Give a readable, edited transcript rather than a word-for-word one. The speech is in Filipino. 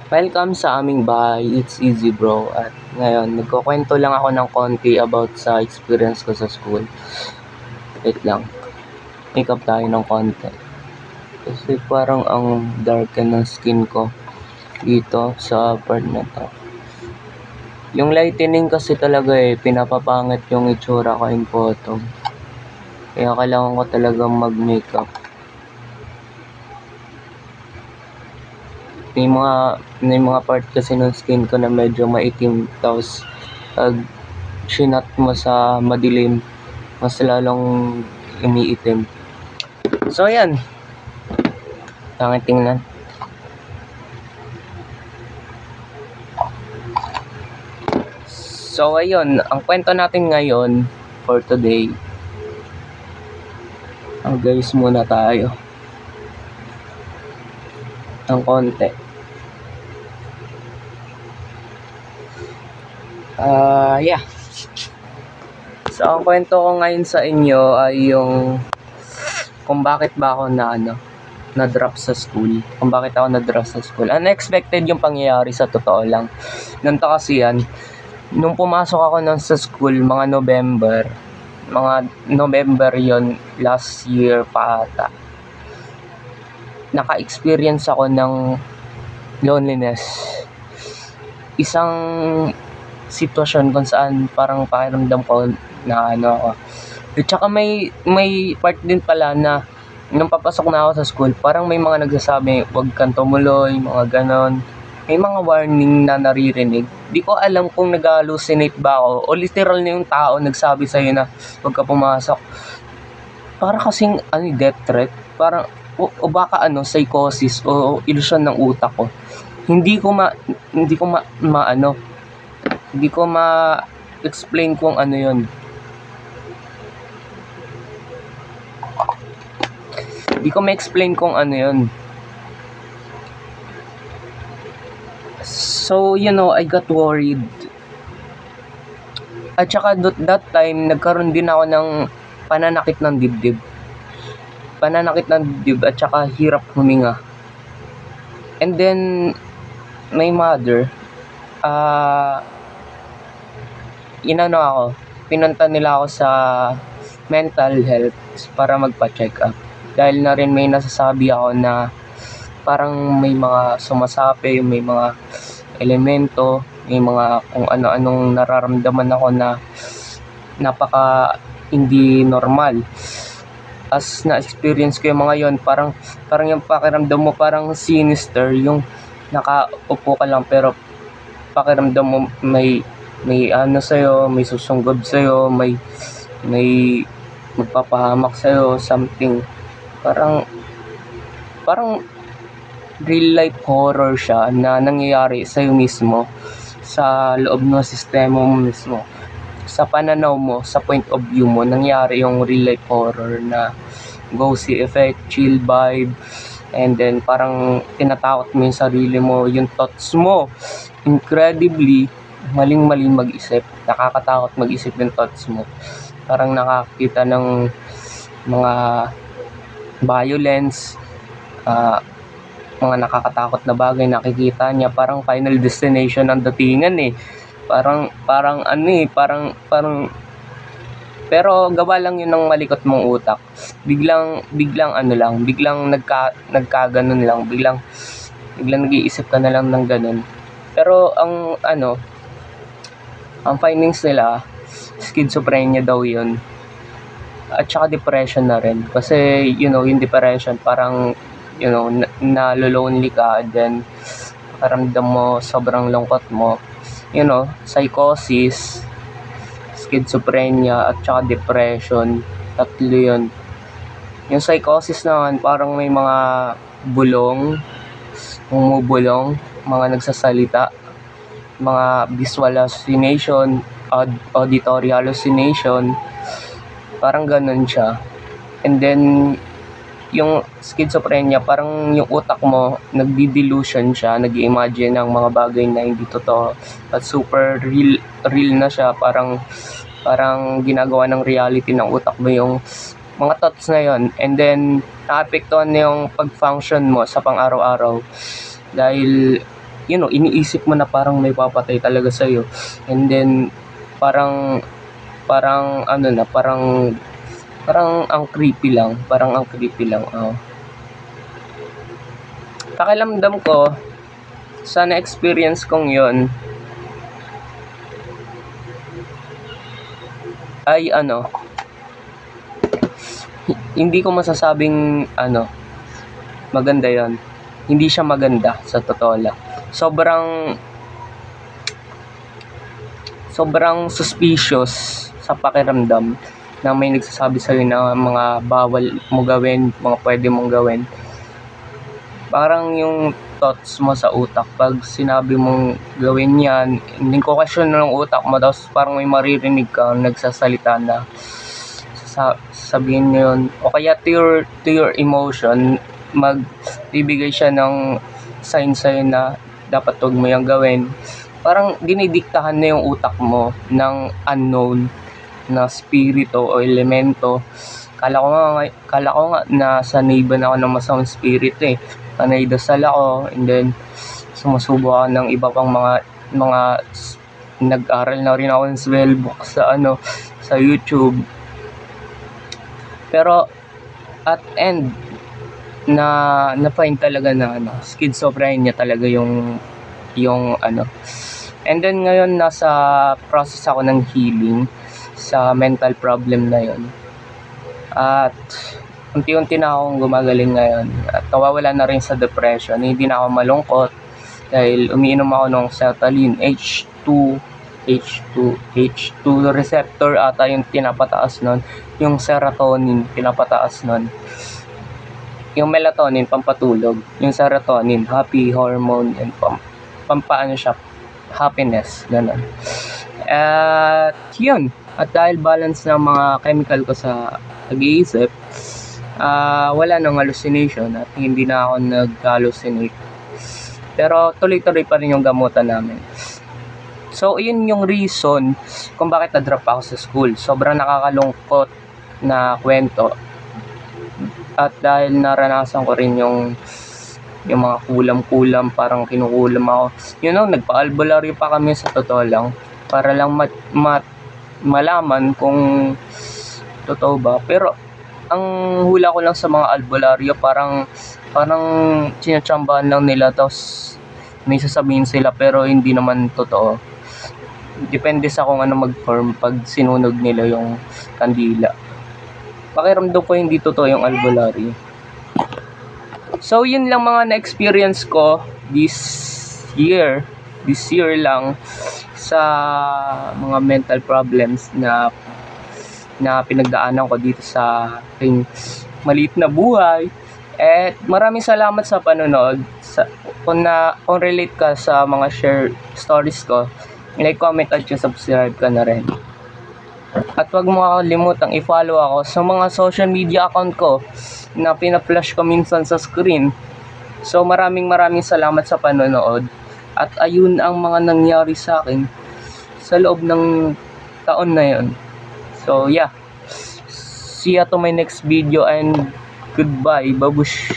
Welcome sa aming bahay, it's easy bro. At ngayon, nagkukwento lang ako ng konti about sa experience ko sa school. Wait lang, make up tayo ng konti. Kasi parang ang dark ng skin ko dito sa part na to. Yung lightening kasi talaga pinapapangit yung itsura ko in photo. Kaya kailangan ko talagang mag-makeup. May mga part kasi ng skin ko na medyo maitim, tapos pag sinat mo sa madilim, mas lalong umiitim. So yan, pangit tingnan. So ayun, ang kwento natin ngayon for today, guys muna tayo ng konti. Yeah. So ang kwento ko ngayon sa inyo ay yung kung bakit ba ako na-drop sa school. Kung bakit ako na-drop sa school. Unexpected yung pangyayari, sa totoo lang. Ganito kasi yan. Nung pumasok ako sa school, mga November yon last year pa ata. Naka-experience ako ng loneliness. Isang sitwasyon kung saan parang pakiramdam ko na ako. At saka may part din pala na nung papasok na ako sa school, parang may mga nagsasabi, huwag kang tumuloy, mga ganon. May mga warning na naririnig. Di ko alam kung nag-hallucinate ba ako o literal na yung tao nagsabi sa'yo na huwag ka pumasok. Para kasing death threat. Parang, o baka psychosis o ilusyon ng utak ko. Hindi ko ma-explain kung ano yun. Hindi ko ma-explain kung ano yun. So, I got worried. At saka that time, nagkaroon din ako ng pananakit ng dibdib. At saka hirap huminga. And then, my mother, pinunta nila ako sa mental health para magpa-check up. Dahil na rin may nasasabi ako na parang may mga sumasapi, may mga elemento, may mga kung ano-anong nararamdaman ako na napaka hindi normal. As na-experience ko yung mga yon, parang yung pakiramdam mo parang sinister, yung nakaupo ka lang pero pakiramdam mo may sa'yo, may susunggab sa'yo, may magpapahamak sa'yo, something. Parang real life horror siya na nangyayari sa'yo mismo, sa loob ng sistema mo mismo, sa pananaw mo, sa point of view mo, nangyari yung real life horror na ghostly effect, chill vibe, and then parang tinatakot mo yung sarili mo, yung thoughts mo, incredibly maling mag-isip, nakakatakot mag-isip yung thoughts mo, parang nakakita ng mga violence, mga nakakatakot na bagay nakikita niya, parang Final Destination ang datingan parang pero gawa lang yun ng malikot mong utak. Biglang nagkaganon lang, biglang nag-iisip ka na lang ng ganun. Pero ang findings nila, schizophrenia daw yun, at saka depression na rin. Kasi yung depression parang nalo-lonely ka, then pakiramdam mo sobrang lungkot mo, psychosis, schizophrenia, at saka depression. Tatlo yun. Yung psychosis naman, parang may mga bumubulong, mga nagsasalita, mga visual hallucination, auditory hallucination, parang ganun siya. And then yung schizophrenia, parang yung utak mo nagdi-delusion siya, nag-i-imagine ng mga bagay na hindi totoo at super real na siya, parang ginagawa ng reality ng utak mo yung mga thoughts na yon. And then naapektuhan na yung pag-function mo sa pang-araw-araw dahil iniisip mo na parang may papatay talaga sa'yo. And then, parang ang creepy lang. Pakiramdam ko, sa na-experience kong yon ay hindi ko masasabing maganda yon. Hindi siya maganda sa totoo lang. Sobrang suspicious sa pakiramdam na may nagsasabi sa'yo na mga bawal mo gawin, mga pwede mong gawin. Parang yung thoughts mo sa utak, pag sinabi mong gawin yan, hindi ko question ng utak mo, tapos parang may maririnig ka nagsasalita na sabihin nyo yun, o kaya to your emotion, magbibigay siya ng sign sa'yo na dapat huwag mo yung gawin. Parang dinidiktahan na yung utak mo ng unknown na spirito o elemento. Kala ko nga na sanay ba na ako ng masamang spirit Panay dasal ako, and then sumusubo ako ng iba pang mga nag-aral na rin ako ng spell book sa YouTube. Pero at end na-find talaga na schizophrenia talaga yung And then ngayon nasa process ako ng healing sa mental problem na yon. At unti-unti na akong gumagaling ngayon at nawawala na rin sa depression. Hindi na ako malungkot dahil umiinom ako ng sertraline, H2 receptor ata yung pinapataas nun. Yung serotonin pinapataas nun. Yung melatonin pampatulog, yung serotonin happy hormone, and pampaano siya, happiness, ganun. At yun, at dahil balance ng mga chemical ko sa pag-iisip, wala nang hallucination at hindi na ako nag-hallucinate. Pero tuloy-tuloy pa rin yung gamutan namin. So, yun yung reason kung bakit na-drop ako sa school. Sobrang nakakalungkot na kwento. At dahil naranasan ko rin yung mga kulam-kulam, parang kinukulam ako. Nagpa-albularyo pa kami sa totoo lang. Para lang malaman kung totoo ba. Pero, ang hula ko lang sa mga albularyo, parang sinatsambahan lang nila, tapos may sasabihin sila pero hindi naman totoo. Depende sa kung ano mag-form pag sinunog nila yung kandila. Pakiramdam ko hindi totoo yung albularyo. So yun lang mga na-experience ko this year lang sa mga mental problems na pinagdaanan ko dito sa aking maliit na buhay. At maraming salamat sa panonood. Kung relate ka sa mga share stories ko, like, comment at subscribe ka na rin. At huwag mo kalimutang i-follow ako sa mga social media account ko na pina-flash ko minsan sa screen. So maraming salamat sa panonood. At ayun ang mga nangyari sa akin sa loob ng taon na yun. So yeah, see ya to my next video and goodbye, babush.